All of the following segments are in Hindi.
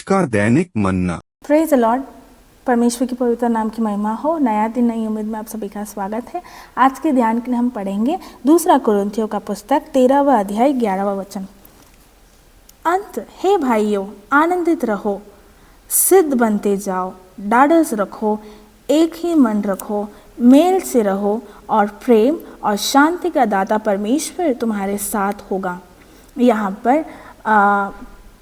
का दैनिक मन्ना। Praise the Lord. परमेश्वर की पवित्र नाम की महिमा हो। नया दिन नई उम्मीद में आप सभी का स्वागत है। आज के ध्यान के लिए हम पढ़ेंगे दूसरा कुरिन्थियों का पुस्तक 13वां अध्याय 11वां वचन। अंत हे भाइयों, आनंदित रहो, सिद्ध बनते जाओ, ढाढ़स रखो, एक ही मन रखो, मेल से रहो और प्रेम और शांति का दाता परमेश्वर तुम्हारे साथ होगा। यहाँ पर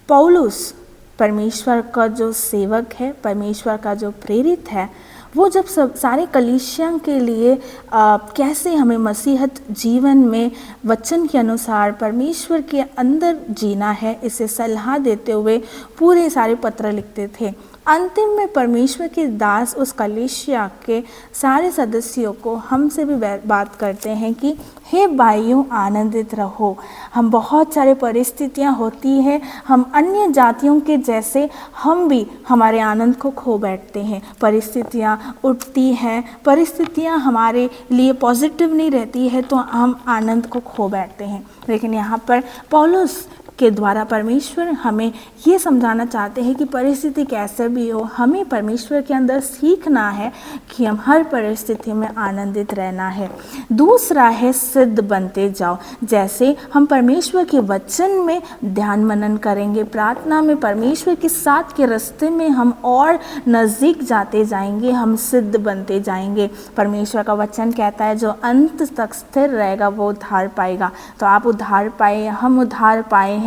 पौलुस परमेश्वर का जो सेवक है, परमेश्वर का जो प्रेरित है, वो जब सब सारे कलीसियों के लिए कैसे हमें मसीहत जीवन में वचन के अनुसार परमेश्वर के अंदर जीना है, इसे सलाह देते हुए पूरे सारे पत्र लिखते थे। अंतिम में परमेश्वर के दास उस कलीसिया के सारे सदस्यों को हमसे भी बात करते हैं कि हे भाइयों, आनंदित रहो। हम बहुत सारे परिस्थितियां होती हैं, हम अन्य जातियों के जैसे हम भी हमारे आनंद को खो बैठते हैं। परिस्थितियां उठती हैं, परिस्थितियां हमारे लिए पॉजिटिव नहीं रहती है तो हम आनंद को खो बैठते हैं। लेकिन यहाँ पर पौलुस के द्वारा परमेश्वर हमें ये समझाना चाहते हैं कि परिस्थिति कैसे भी हो, हमें परमेश्वर के अंदर सीखना है कि हम हर परिस्थिति में आनंदित रहना है। दूसरा है सिद्ध बनते जाओ। जैसे हम परमेश्वर के वचन में ध्यान मनन करेंगे, प्रार्थना में परमेश्वर के साथ के रास्ते में हम और नज़दीक जाते जाएंगे, हम सिद्ध बनते जाएंगे। परमेश्वर का वचन कहता है जो अंत तक स्थिर रहेगा वो उद्धार पाएगा। तो आप उद्धार पाए, हम उद्धार पाए हैं।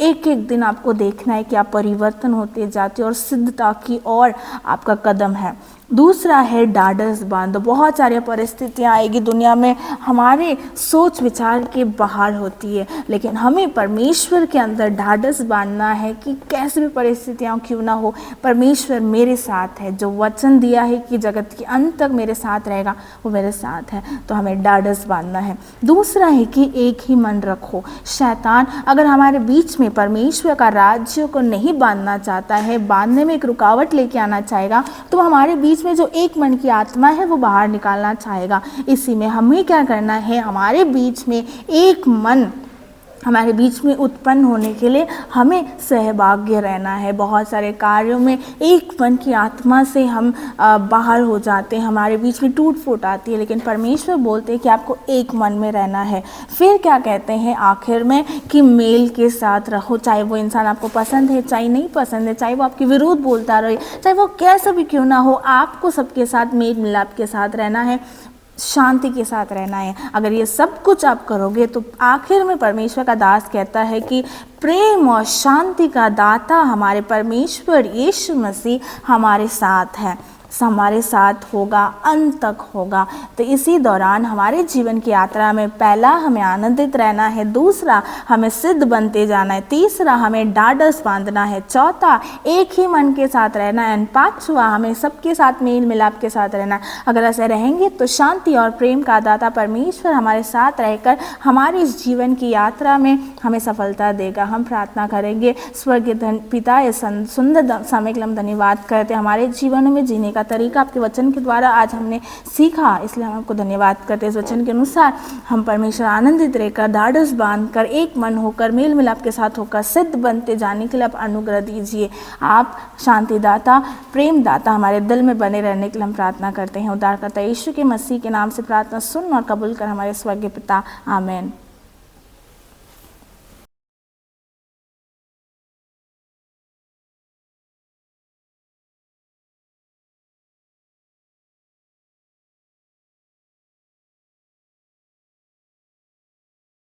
एक एक दिन आपको देखना है कि आप परिवर्तन होते जाते हो और सिद्धता की ओर आपका कदम है। दूसरा है ढाढ़स बांधो। बहुत सारी परिस्थितियां आएगी दुनिया में, हमारे सोच विचार के बाहर होती है, लेकिन हमें परमेश्वर के अंदर ढाढ़स बांधना है कि कैसे भी परिस्थितियां क्यों ना हो, परमेश्वर मेरे साथ है। जो वचन दिया है कि जगत के अंत तक मेरे साथ रहेगा, वो मेरे साथ है। तो हमें ढाढ़स बांधना है। दूसरा है कि एक ही मन रखो। शैतान अगर हमारे बीच में परमेश्वर का राज्य को नहीं बांधना चाहता है, बांधने में एक रुकावट लेके आना चाहेगा, तो हमारे बीच में जो एक मन की आत्मा है वो बाहर निकालना चाहेगा। इसी में हमें क्या करना है, हमारे बीच में एक मन हमारे बीच में उत्पन्न होने के लिए हमें सहभागी रहना है। बहुत सारे कार्यों में एक मन की आत्मा से हम बाहर हो जाते हैं, हमारे बीच में टूट फूट आती है, लेकिन परमेश्वर बोलते हैं कि आपको एक मन में रहना है। फिर क्या कहते हैं आखिर में कि मेल के साथ रहो। चाहे वो इंसान आपको पसंद है, चाहे नहीं पसंद है, चाहे वो आपके विरोध बोलता रहे, चाहे वो कैसा भी क्यों ना हो, आपको सबके साथ मेल मिलाप के साथ रहना है, शांति के साथ रहना है। अगर ये सब कुछ आप करोगे तो आखिर में परमेश्वर का दास कहता है कि प्रेम और शांति का दाता हमारे परमेश्वर यीशु मसीह हमारे साथ है, हमारे साथ होगा, अंत तक होगा। तो इसी दौरान हमारे जीवन की यात्रा में पहला हमें आनंदित रहना है, दूसरा हमें सिद्ध बनते जाना है, तीसरा हमें ढाढ़स बांधना है, चौथा एक ही मन के साथ रहना है, पांचवा हमें सबके साथ मेल मिलाप के साथ रहना है। अगर ऐसे रहेंगे तो शांति और प्रेम का दाता परमेश्वर हमारे साथ रहकर हमारी इस जीवन की यात्रा में हमें सफलता देगा। हम प्रार्थना करेंगे। स्वर्गीय पिता, इस सुंदर समय के लिए हम धन्यवाद करते हैं। हमारे जीवन में जीने का तरीका आपके वचन के द्वारा आज हमने सीखा, इसलिए हम आपको धन्यवाद करते हैं। इस वचन के अनुसार हम परमेश्वर आनंदित रहकर, ढाढ़स बांधकर, एक मन होकर, मेल मिलाप के साथ होकर सिद्ध बनते जाने के लिए आप अनुग्रह दीजिए। आप शांति दाता, प्रेम दाता हमारे दिल में बने रहने के लिए हम प्रार्थना करते हैं। उद्धारकर्ता यीशु के मसीह के नाम से प्रार्थना सुन और कबूल कर हमारे स्वर्गीय पिता, आमीन।